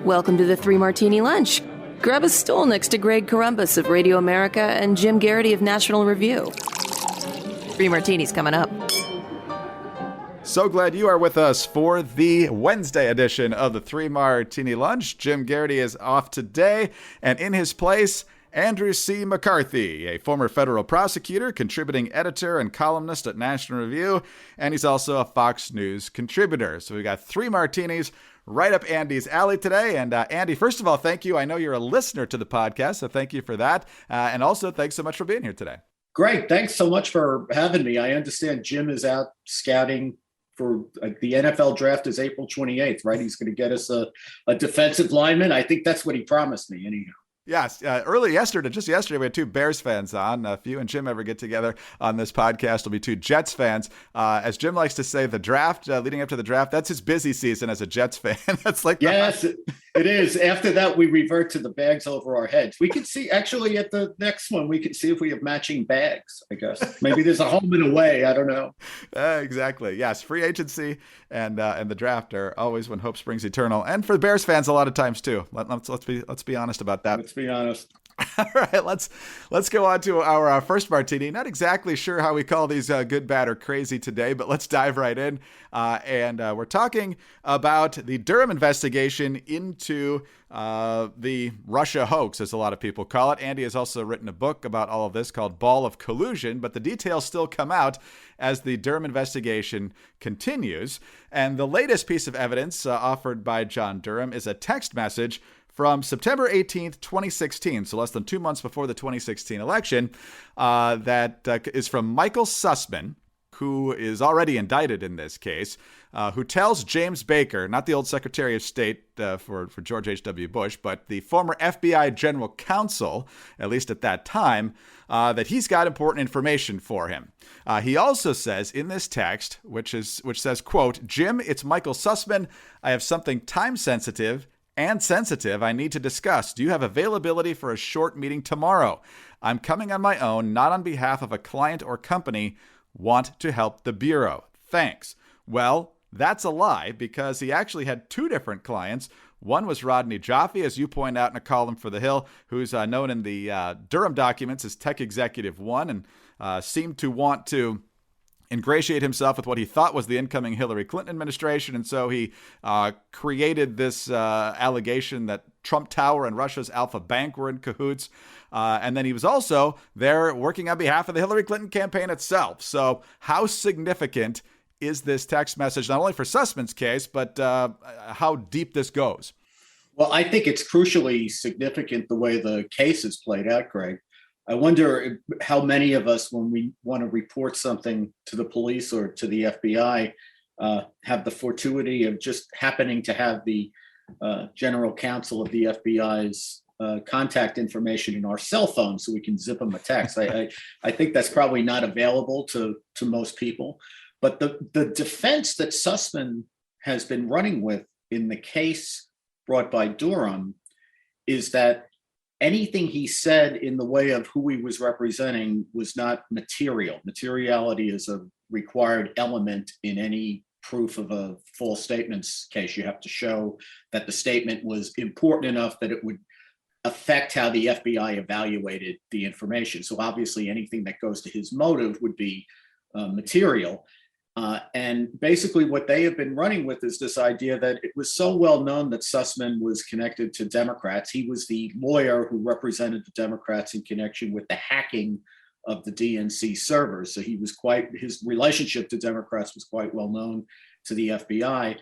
Welcome to the Three Martini Lunch. Grab a stool next to Greg Columbus of Radio America and Jim Garrity of National Review. Three Martinis coming up. So glad you are with us for the Wednesday edition of the Three Martini Lunch. Jim Garrity is off today, and in his place, Andrew C. McCarthy, a former federal prosecutor, contributing editor and columnist at National Review, and he's also a Fox News contributor. So we got three martinis right up Andy's alley today. And Andy, first of all, thank you. I know you're a listener to the podcast, so thank you for that. And also, thanks so much for being here today. Great. Thanks so much for having me. I understand Jim is out scouting for the NFL draft is April 28th, right? He's going to get us a defensive lineman. I think that's what he promised me anyhow. Yes. Just yesterday, we had two Bears fans on. If you and Jim ever get together on this podcast, it'll be two Jets fans. As Jim likes to say, the draft, leading up to the draft, that's his busy season as a Jets fan. That's like yes, it is. After that, we revert to the bags over our heads. We can see, actually, at the next one, we can see if we have matching bags, I guess. Maybe there's a home and away. I don't know. Exactly. Yes. Free agency and the draft are always when hope springs eternal. And for the Bears fans, a lot of times, too. Let's be honest about that. Let's be honest. All right, let's go on to our first martini. Not exactly sure how we call these good, bad, or crazy today, but let's dive right in. And we're talking about the Durham investigation into the Russia hoax, as a lot of people call it. Andy has also written a book about all of this called Ball of Collusion, but the details still come out as the Durham investigation continues. And the latest piece of evidence offered by John Durham is a text message from September 18th, 2016, so less than 2 months before the 2016 election, that is from Michael Sussman, who is already indicted in this case, who tells James Baker, not the old Secretary of State for George H.W. Bush, but the former FBI General Counsel, at least at that time, that he's got important information for him. He also says in this text, which says, quote, "Jim, it's Michael Sussman. I have something time-sensitive and sensitive I need to discuss. Do you have availability for a short meeting tomorrow? I'm coming on my own, not on behalf of a client or company. Want to help the Bureau. Thanks." Well, that's a lie, because he actually had two different clients. One was Rodney Jaffe, as you point out in a column for The Hill, who's known in the Durham documents as Tech Executive One, and seemed to want to ingratiate himself with what he thought was the incoming Hillary Clinton administration. And so he created this allegation that Trump Tower and Russia's Alpha Bank were in cahoots. And then he was also there working on behalf of the Hillary Clinton campaign itself. So how significant is this text message, not only for Sussman's case, but how deep this goes? Well, I think it's crucially significant the way the case is played out, Greg. I wonder how many of us, when we want to report something to the police or to the FBI, have the fortuity of just happening to have the general counsel of the FBI's contact information in our cell phone so we can zip them a text. I think that's probably not available to most people. But the defense that Sussman has been running with in the case brought by Durham is that anything he said in the way of who he was representing was not material. Materiality is a required element in any proof of a false statements case. You have to show that the statement was important enough that it would affect how the FBI evaluated the information. So obviously anything that goes to his motive would be material. And basically what they have been running with is this idea that it was so well known that Sussman was connected to Democrats. He was the lawyer who represented the Democrats in connection with the hacking of the DNC servers. So his relationship to Democrats was quite well known to the FBI.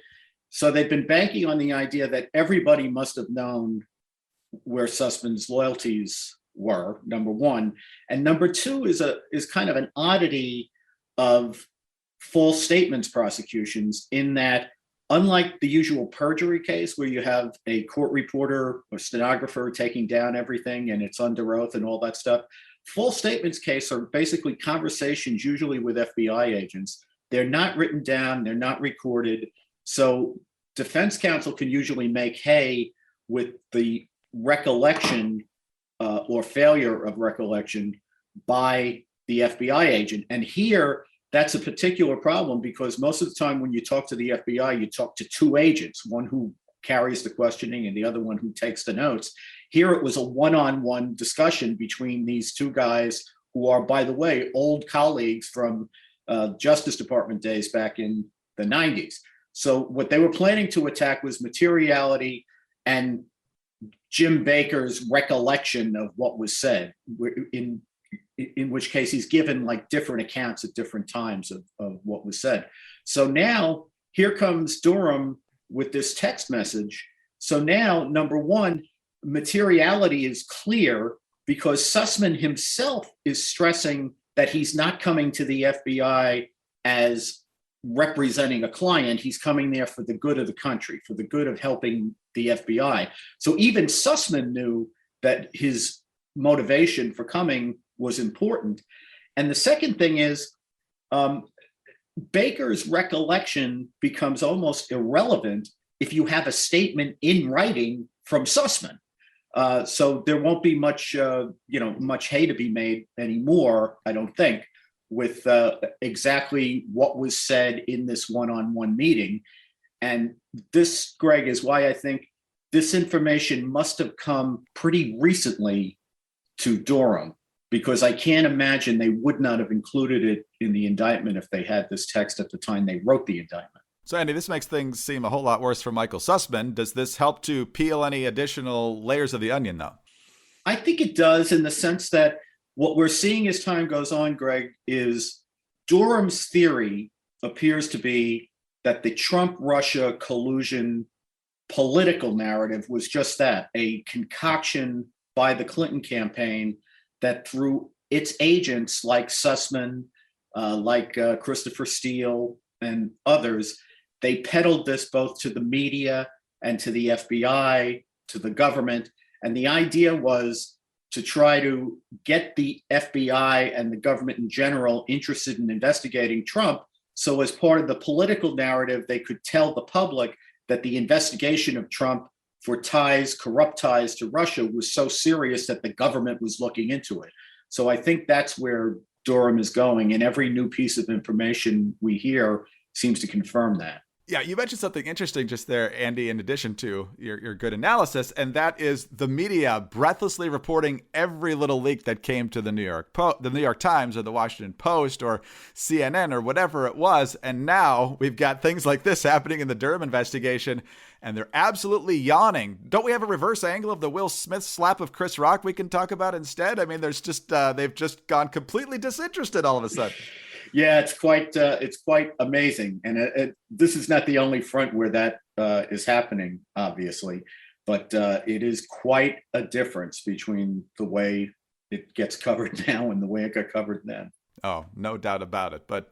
So they've been banking on the idea that everybody must have known where Sussman's loyalties were, number one. And number two is kind of an oddity of false statements prosecutions, in that, unlike the usual perjury case where you have a court reporter or stenographer taking down everything and it's under oath and all that stuff, false statements case are basically conversations, usually with FBI agents. They're not written down, they're not recorded. So defense counsel can usually make hay with the recollection or failure of recollection by the FBI agent. And here, that's a particular problem, because most of the time when you talk to the FBI, you talk to two agents, one who carries the questioning and the other one who takes the notes. Here it was a one-on-one discussion between these two guys who are, by the way, old colleagues from Justice Department days back in the 90s. So what they were planning to attack was materiality and Jim Baker's recollection of what was said, in which case he's given like different accounts at different times of what was said. So now here comes Durham with this text message. So now, number one, materiality is clear because Sussman himself is stressing that he's not coming to the FBI as representing a client. He's coming there for the good of the country, for the good of helping the FBI. So even Sussman knew that his motivation for coming was important. And the second thing is, Baker's recollection becomes almost irrelevant if you have a statement in writing from Sussman. So there won't be much hay to be made anymore, I don't think, with exactly what was said in this one-on-one meeting. And this, Greg, is why I think this information must have come pretty recently to Durham, because I can't imagine they would not have included it in the indictment if they had this text at the time they wrote the indictment. So, Andy, this makes things seem a whole lot worse for Michael Sussman. Does this help to peel any additional layers of the onion, though? I think it does, in the sense that what we're seeing as time goes on, Greg, is Durham's theory appears to be that the Trump-Russia collusion political narrative was just that, a concoction by the Clinton campaign that through its agents like Sussman, like Christopher Steele and others, they peddled this both to the media and to the FBI, to the government. And the idea was to try to get the FBI and the government in general interested in investigating Trump. So as part of the political narrative, they could tell the public that the investigation of Trump for ties, corrupt ties to Russia was so serious that the government was looking into it. So I think that's where Durham is going. And every new piece of information we hear seems to confirm that. Yeah, you mentioned something interesting just there, Andy, in addition to your good analysis, and that is the media breathlessly reporting every little leak that came to the New York Times or the Washington Post or CNN or whatever it was. And now we've got things like this happening in the Durham investigation, and they're absolutely yawning. Don't we have a reverse angle of the Will Smith slap of Chris Rock we can talk about instead? I mean, there's just they've just gone completely disinterested all of a sudden. Yeah, it's quite amazing, and this is not the only front where that is happening, obviously, but it is quite a difference between the way it gets covered now and the way it got covered then. Oh, no doubt about it. But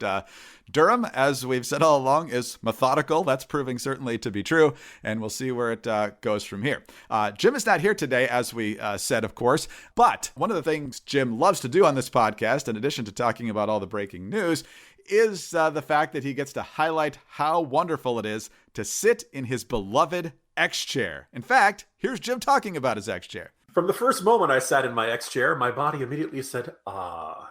Durham, as we've said all along, is methodical. That's proving certainly to be true. And we'll see where it goes from here. Jim is not here today, as we said, of course. But one of the things Jim loves to do on this podcast, in addition to talking about all the breaking news, is the fact that he gets to highlight how wonderful it is to sit in his beloved XChair. In fact, here's Jim talking about his XChair. From the first moment I sat in my XChair, my body immediately said,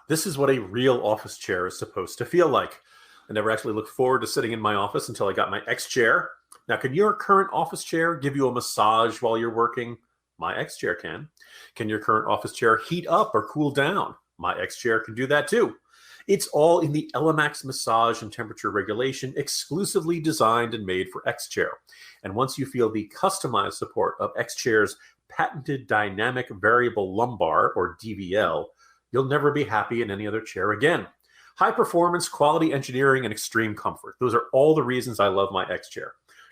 this is what a real office chair is supposed to feel like. I never actually looked forward to sitting in my office until I got my XChair. Now, can your current office chair give you a massage while you're working? My XChair can. Can your current office chair heat up or cool down? My XChair can do that too. It's all in the Elemax massage and temperature regulation, exclusively designed and made for XChair. And once you feel the customized support of XChair's patented dynamic variable lumbar, or DVL, you'll never be happy in any other chair again. High performance, quality engineering, and extreme comfort. Those are all the reasons I love my XChair.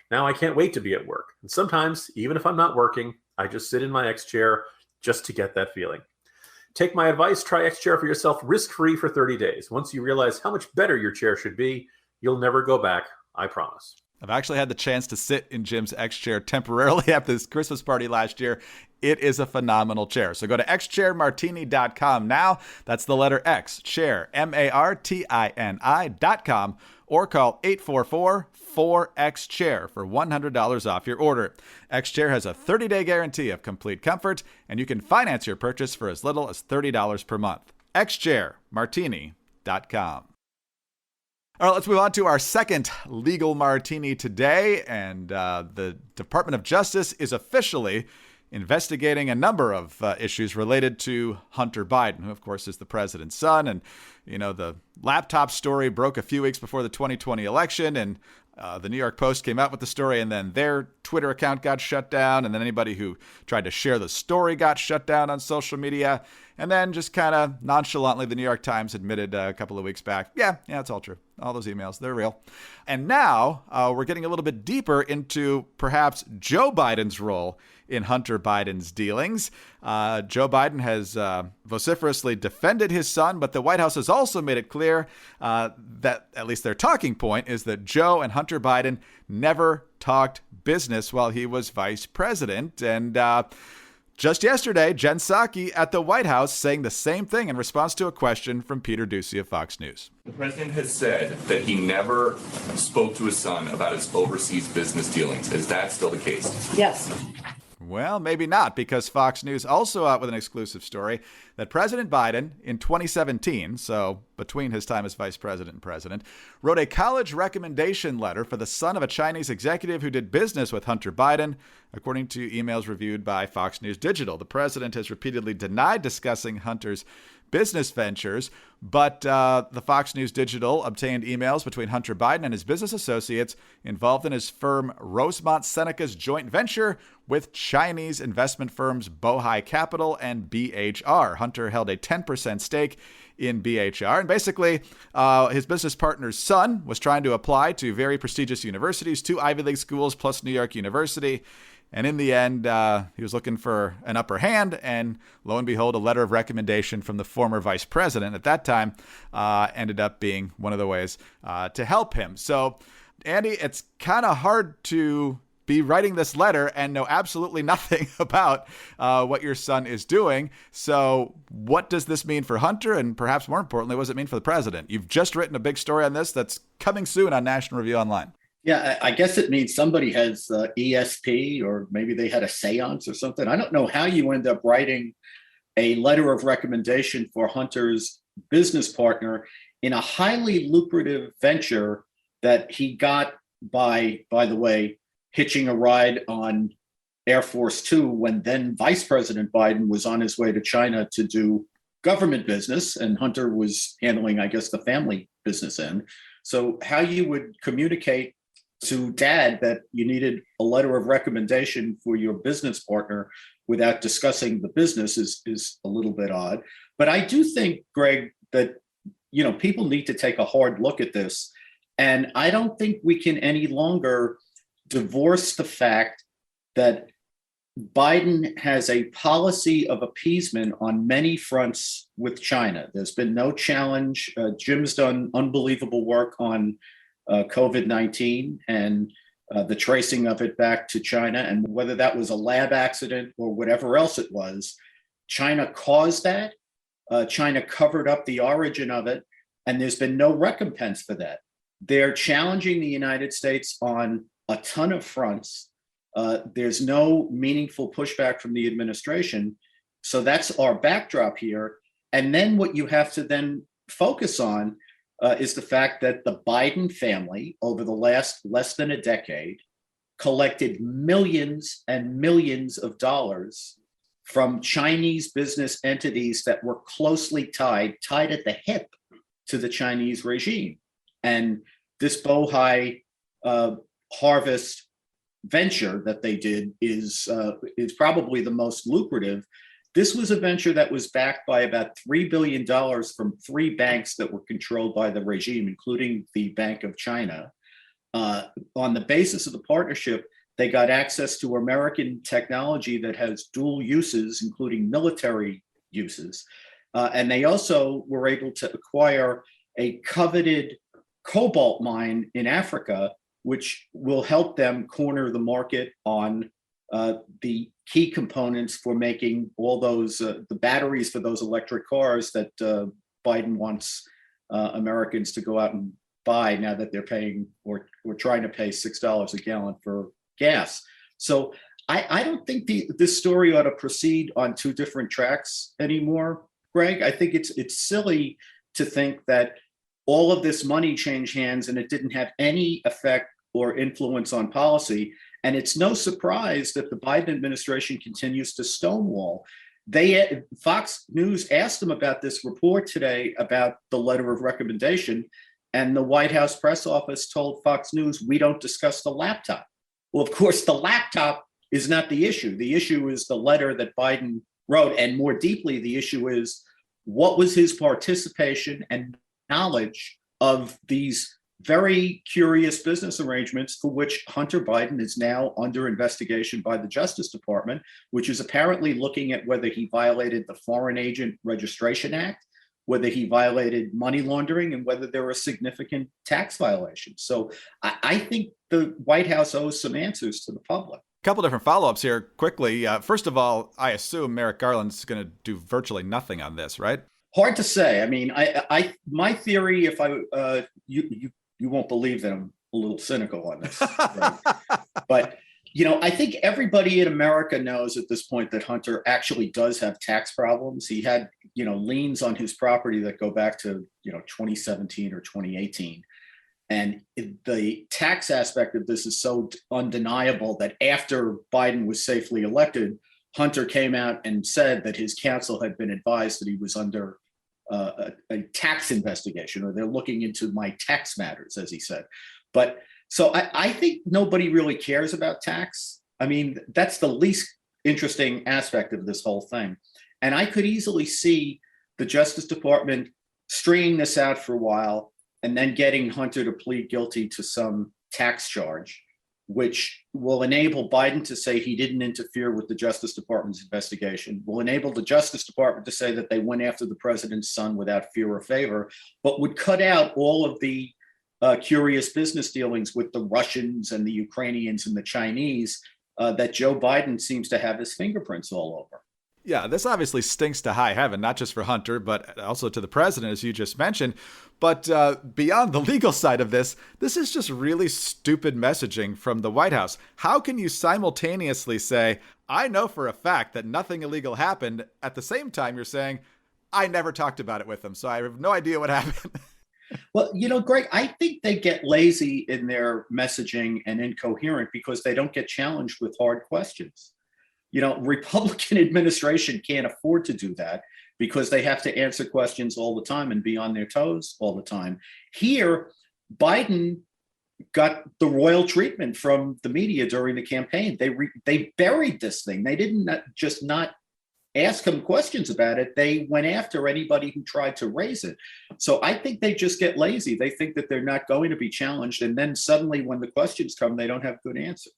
Now I can't wait to be at work. And sometimes, even if I'm not working, I just sit in my XChair just to get that feeling. Take my advice, try XChair for yourself risk-free for 30 days. Once you realize how much better your chair should be, you'll never go back, I promise. I've actually had the chance to sit in Jim's XChair temporarily at this Christmas party last year. It is a phenomenal chair. So go to xchairmartini.com now. That's the letter X, chair, MARTINI.com, or call 844-4XChair for $100 off your order. XChair has a 30-day guarantee of complete comfort, and you can finance your purchase for as little as $30 per month. xchairmartini.com. All right, let's move on to our second legal martini today. And the Department of Justice is officially investigating a number of issues related to Hunter Biden, who, of course, is the president's son. And, the laptop story broke a few weeks before the 2020 election. And the New York Post came out with the story, and then their Twitter account got shut down. And then anybody who tried to share the story got shut down on social media. And then just kind of nonchalantly, the New York Times admitted a couple of weeks back, yeah, it's all true. All those emails, they're real. And now we're getting a little bit deeper into perhaps Joe Biden's role in Hunter Biden's dealings. Joe Biden has vociferously defended his son, but the White House has also made it clear that at least their talking point is that Joe and Hunter Biden never talked business while he was vice president. And just yesterday, Jen Psaki at the White House saying the same thing in response to a question from Peter Doocy of Fox News. The president has said that he never spoke to his son about his overseas business dealings. Is that still the case? Yes. Well, maybe not, because Fox News also out with an exclusive story that President Biden in 2017, so between his time as vice president and president, wrote a college recommendation letter for the son of a Chinese executive who did business with Hunter Biden, according to emails reviewed by Fox News Digital. The president has repeatedly denied discussing Hunter's business ventures, but the Fox News Digital obtained emails between Hunter Biden and his business associates involved in his firm Rosemont Seneca's joint venture with Chinese investment firms Bohai Capital and BHR. Hunter held a 10% stake in BHR, and basically his business partner's son was trying to apply to very prestigious universities, 2 Ivy League schools plus New York University. And in the end, he was looking for an upper hand, and lo and behold, a letter of recommendation from the former vice president at that time ended up being one of the ways to help him. So, Andy, it's kind of hard to be writing this letter and know absolutely nothing about what your son is doing. So what does this mean for Hunter? And perhaps more importantly, what does it mean for the president? You've just written a big story on this that's coming soon on National Review Online. Yeah, I guess it means somebody has ESP, or maybe they had a seance or something. I don't know how you end up writing a letter of recommendation for Hunter's business partner in a highly lucrative venture that he got by the way, hitching a ride on Air Force Two when then Vice President Biden was on his way to China to do government business, and Hunter was handling, I guess, the family business end. So how you would communicate to dad that you needed a letter of recommendation for your business partner without discussing the business is a little bit odd. But I do think, Greg, that people need to take a hard look at this. And I don't think we can any longer divorce the fact that Biden has a policy of appeasement on many fronts with China. There's been no challenge. Jim's done unbelievable work on COVID-19 and the tracing of it back to China, and whether that was a lab accident or whatever else it was, China caused that. China covered up the origin of it, and there's been no recompense for that. They're challenging the United States on a ton of fronts. There's no meaningful pushback from the administration. So that's our backdrop here. And then what you have to then focus on is the fact that the Biden family, over the last less than a decade, collected millions and millions of dollars from Chinese business entities that were closely tied at the hip to the Chinese regime. And this Bohai harvest venture that they did is probably the most lucrative. This was a venture that was backed by about $3 billion from 3 banks that were controlled by the regime, including the Bank of China. On the basis of the partnership, they got access to American technology that has dual uses, including military uses. And they also were able to acquire a coveted cobalt mine in Africa, which will help them corner the market on the key components for making all those, the batteries for those electric cars that Biden wants Americans to go out and buy now that they're paying or trying to pay $6 a gallon for gas. So I don't think this story ought to proceed on 2 different tracks anymore, Greg. I think it's silly to think that all of this money changed hands and it didn't have any effect or influence on policy. And it's no surprise that the Biden administration continues to stonewall. Fox News asked them about this report today about the letter of recommendation, and the White House press office told Fox News, we don't discuss the laptop. Well, of course, the laptop is not the issue. The issue is the letter that Biden wrote, and more deeply, the issue is what was his participation and knowledge of these very curious business arrangements for which Hunter Biden is now under investigation by the Justice Department, which is apparently looking at whether he violated the Foreign Agent Registration Act, whether he violated money laundering, and whether there were significant tax violations. So I think the White House owes some answers to the public. A couple different follow-ups here quickly. First of all, I assume Merrick Garland's going to do virtually nothing on this, right? Hard to say. I mean, my theory, you won't believe that I'm a little cynical on this, right? But, I think everybody in America knows at this point that Hunter actually does have tax problems. He had, liens on his property that go back to, 2017 or 2018. And the tax aspect of this is so undeniable that after Biden was safely elected, Hunter came out and said that his counsel had been advised that he was under a tax investigation, or they're looking into my tax matters, as he said. But so I think nobody really cares about tax. I mean, that's the least interesting aspect of this whole thing. And I could easily see the Justice Department stringing this out for a while and then getting Hunter to plead guilty to some tax charge, which will enable Biden to say he didn't interfere with the Justice Department's investigation, will enable the Justice Department to say that they went after the president's son without fear or favor, but would cut out all of the curious business dealings with the Russians and the Ukrainians and the Chinese that Joe Biden seems to have his fingerprints all over. Yeah, this obviously stinks to high heaven, not just for Hunter, but also to the president, as you just mentioned. But beyond the legal side of this is just really stupid messaging from the White House. How can you simultaneously say, I know for a fact that nothing illegal happened, at the same time you're saying, I never talked about it with them, so I have no idea what happened? Well, Greg, I think they get lazy in their messaging and incoherent because they don't get challenged with hard questions. Republican administration can't afford to do that because they have to answer questions all the time and be on their toes all the time. Here, Biden got the royal treatment from the media during the campaign. They buried this thing. They didn't just not ask him questions about it. They went after anybody who tried to raise it. So I think they just get lazy. They think that they're not going to be challenged. And then suddenly when the questions come, they don't have good answers.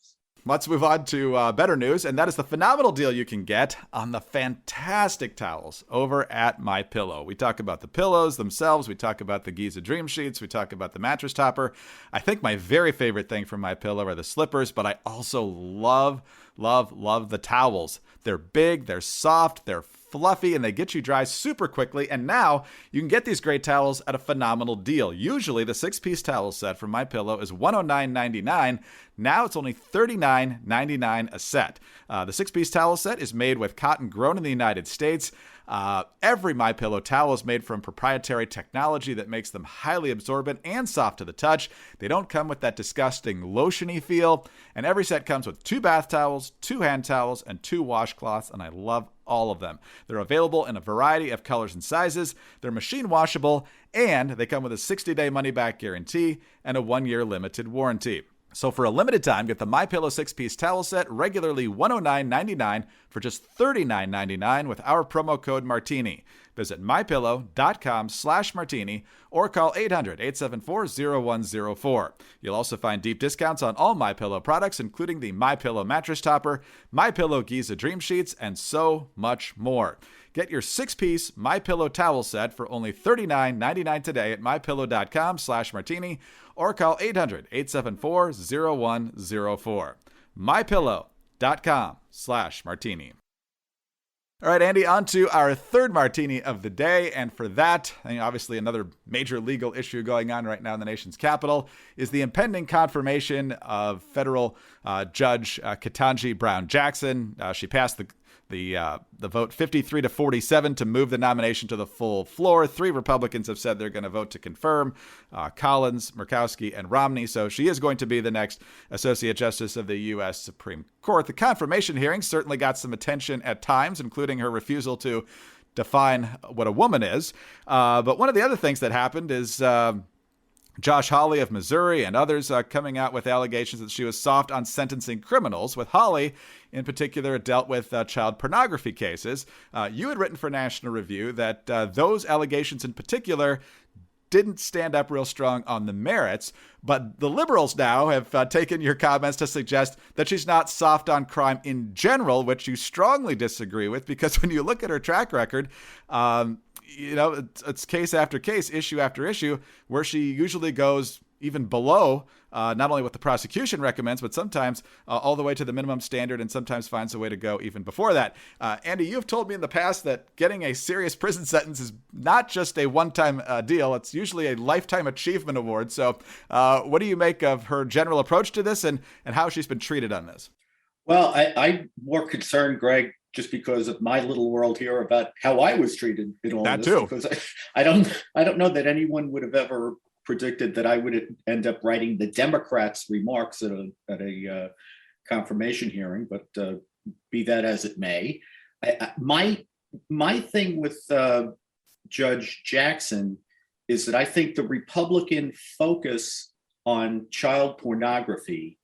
Let's move on to better news, and that is the phenomenal deal you can get on the fantastic towels over at MyPillow. We talk about the pillows themselves. We talk about the Giza Dream Sheets. We talk about the mattress topper. I think my very favorite thing from MyPillow are the slippers, but I also love the towels. They're big, they're soft, they're fluffy, and they get you dry super quickly. And now you can get these great towels at a phenomenal deal. Usually the 6-piece towel set from MyPillow is $109.99. Now it's only $39.99 a set. The 6-piece towel set is made with cotton grown in the United States. Every MyPillow towel is made from proprietary technology that makes them highly absorbent and soft to the touch. They don't come with that disgusting lotiony feel. And every set comes with 2 bath towels, 2 hand towels, and 2 washcloths, and I love all of them. They're available in a variety of colors and sizes. They're machine washable, and they come with a 60-day money-back guarantee and a 1-year limited warranty. So for a limited time, get the MyPillow 6-piece towel set, regularly $109.99 for just $39.99 with our promo code Martini. Visit mypillow.com/martini or call 800-874-0104. You'll also find deep discounts on all MyPillow products, including the MyPillow mattress topper, MyPillow Giza Dream Sheets, and so much more. Get your 6-piece MyPillow towel set for only $39.99 today at mypillow.com/martini or call 800-874-0104. mypillow.com/martini. All right, Andy, on to our third martini of the day. And for that, obviously another major legal issue going on right now in the nation's capital is the impending confirmation of federal Judge Ketanji Brown Jackson. She passed the The vote 53 to 47 to move the nomination to the full floor. 3 Republicans have said they're going to vote to confirm Collins, Murkowski, and Romney. So she is going to be the next Associate Justice of the U.S. Supreme Court. The confirmation hearing certainly got some attention at times, including her refusal to define what a woman is. But one of the other things that happened is Josh Hawley of Missouri and others coming out with allegations that she was soft on sentencing criminals, with Hawley in particular dealt with child pornography cases. You had written for National Review that those allegations in particular didn't stand up real strong on the merits, but the liberals now have taken your comments to suggest that she's not soft on crime in general, which you strongly disagree with, because when you look at her track record, it's case after case, issue after issue, where she usually goes even below not only what the prosecution recommends, but sometimes all the way to the minimum standard, and sometimes finds a way to go even before that. Andy, you've told me in the past that getting a serious prison sentence is not just a one-time deal. It's usually a lifetime achievement award. So what do you make of her general approach to this and how she's been treated on this? Well, I'm more concerned, Greg, just because of my little world here, about how I was treated in all that this. Too. Because I don't know that anyone would have ever predicted that I would end up writing the Democrats' remarks at a confirmation hearing. But be that as it may, my thing with Judge Jackson is that I think the Republican focus on child pornography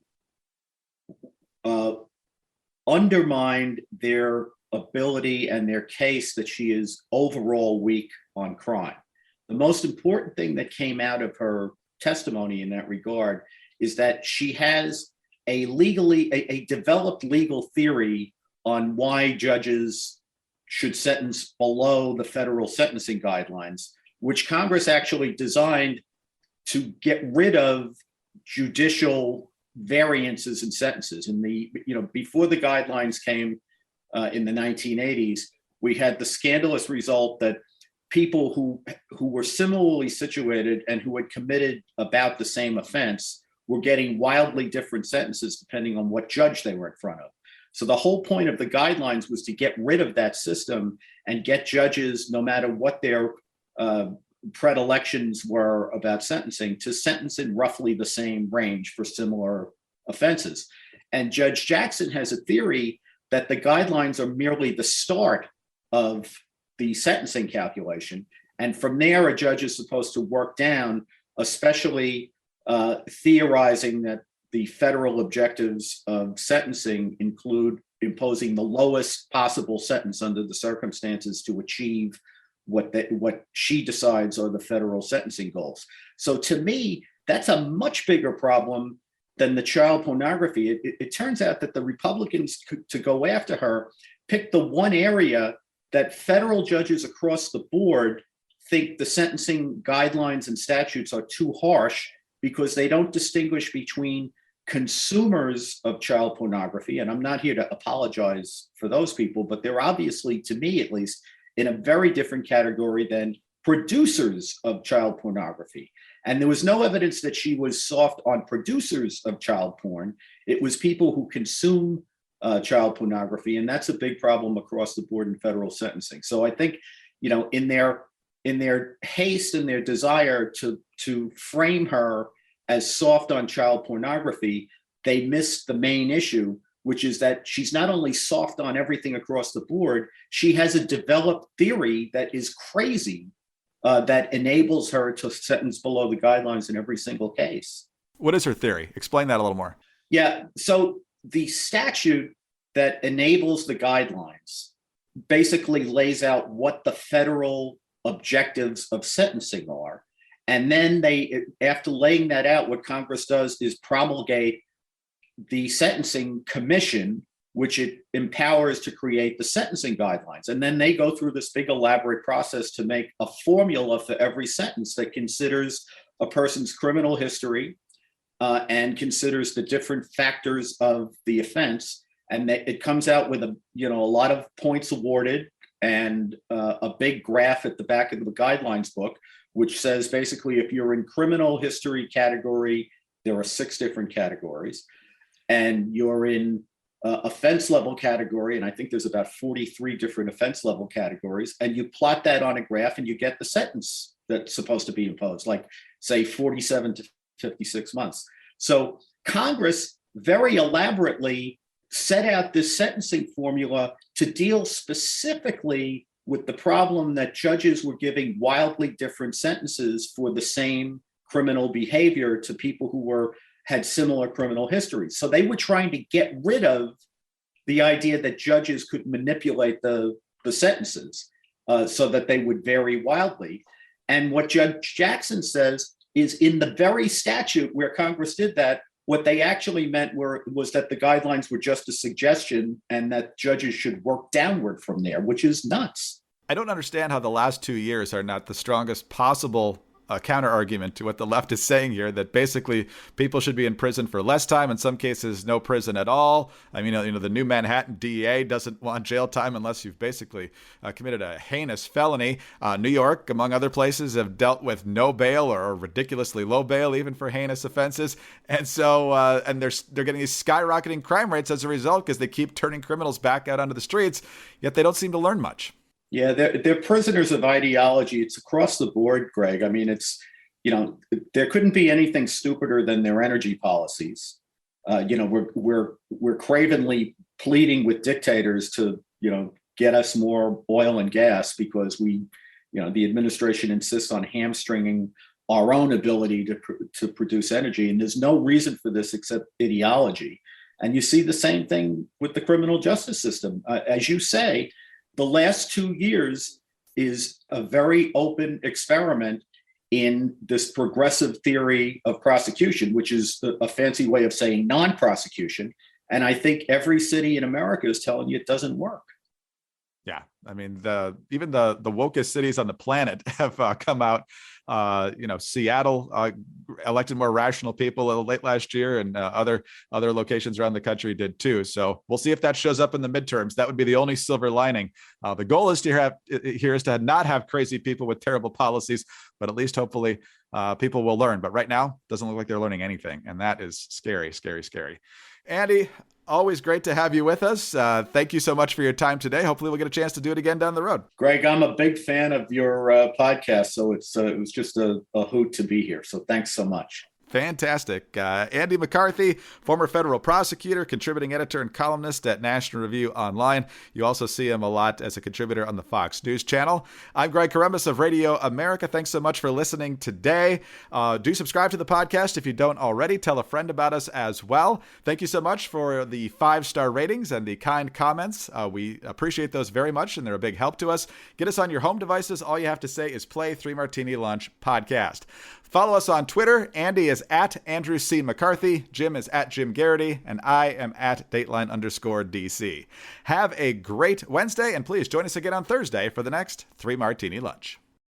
undermined their ability and their case that she is overall weak on crime. The most important thing that came out of her testimony in that regard is that she has a developed legal theory on why judges should sentence below the federal sentencing guidelines, which Congress actually designed to get rid of judicial variances in sentences. Before the guidelines came in the 1980s, we had the scandalous result that people who were similarly situated and who had committed about the same offense were getting wildly different sentences depending on what judge they were in front of. So the whole point of the guidelines was to get rid of that system and get judges, no matter what their predilections were about sentencing, to sentence in roughly the same range for similar offenses. And Judge Jackson has a theory that the guidelines are merely the start of the sentencing calculation. And from there, a judge is supposed to work down, especially theorizing that the federal objectives of sentencing include imposing the lowest possible sentence under the circumstances to achieve what she decides are the federal sentencing goals. So to me, that's a much bigger problem than the child pornography. It turns out that the Republicans, to go after her, picked the one area that federal judges across the board think the sentencing guidelines and statutes are too harsh, because they don't distinguish between consumers of child pornography. And I'm not here to apologize for those people, but they're obviously, to me at least, in a very different category than producers of child pornography. And there was no evidence that she was soft on producers of child porn. It was people who consume child pornography, and that's a big problem across the board in federal sentencing. So I think, in their haste and their desire to frame her as soft on child pornography, they missed the main issue, which is that she's not only soft on everything across the board, she has a developed theory that is crazy, that enables her to sentence below the guidelines in every single case. What is her theory? Explain that a little more. Yeah, so the statute that enables the guidelines basically lays out what the federal objectives of sentencing are. And then after laying that out, what Congress does is promulgate the Sentencing Commission, which it empowers to create the sentencing guidelines. And then they go through this big elaborate process to make a formula for every sentence that considers a person's criminal history and considers the different factors of the offense. And it comes out with a lot of points awarded and a big graph at the back of the guidelines book, which says basically if you're in criminal history category, there are 6 different categories. And you're in offense level category, and I think there's about 43 different offense level categories, and you plot that on a graph and you get the sentence that's supposed to be imposed, like say 47 to 56 months. So Congress very elaborately set out this sentencing formula to deal specifically with the problem that judges were giving wildly different sentences for the same criminal behavior to people who had similar criminal histories. So they were trying to get rid of the idea that judges could manipulate the sentences so that they would vary wildly. And what Judge Jackson says is in the very statute where Congress did that, what they actually meant was that the guidelines were just a suggestion and that judges should work downward from there, which is nuts. I don't understand how the last 2 years are not the strongest possible counter argument to what the left is saying here, that basically people should be in prison for less time, in some cases no prison at all. I mean, the new Manhattan DEA doesn't want jail time unless you've basically committed a heinous felony. New York, among other places, have dealt with no bail or ridiculously low bail even for heinous offenses. And so and they're getting these skyrocketing crime rates as a result because they keep turning criminals back out onto the streets, yet they don't seem to learn much. Yeah, they're prisoners of ideology. It's across the board, Greg. I mean, there couldn't be anything stupider than their energy policies. We're cravenly pleading with dictators to, get us more oil and gas because the administration insists on hamstringing our own ability to produce energy. And there's no reason for this except ideology. And you see the same thing with the criminal justice system. As you say, the last 2 years is a very open experiment in this progressive theory of prosecution, which is a fancy way of saying non-prosecution. And I think every city in America is telling you it doesn't work. Yeah, I mean, even the wokest cities on the planet have come out. Seattle elected more rational people late last year, and other locations around the country did too. So we'll see if that shows up in the midterms. That would be the only silver lining. The goal is to not have crazy people with terrible policies, but at least hopefully people will learn. But right now, it doesn't look like they're learning anything, and that is scary, scary, scary. Andy, always great to have you with us. Thank you so much for your time today. Hopefully we'll get a chance to do it again down the road. Greg, I'm a big fan of your podcast, so it was just a hoot to be here. So thanks so much. Fantastic. Andy McCarthy, former federal prosecutor, contributing editor and columnist at National Review Online. You also see him a lot as a contributor on the Fox News Channel. I'm Greg Corombos of Radio America. Thanks so much for listening today. Do subscribe to the podcast if you don't already. Tell a friend about us as well. Thank you so much for the 5-star ratings and the kind comments. We appreciate those very much, and they're a big help to us. Get us on your home devices. All you have to say is play 3 Martini Lunch podcast. Follow us on Twitter. Andy is at Andrew C. McCarthy. Jim is at Jim Garrity. And I am at Dateline_DC. Have a great Wednesday, and please join us again on Thursday for the next 3 Martini Lunch.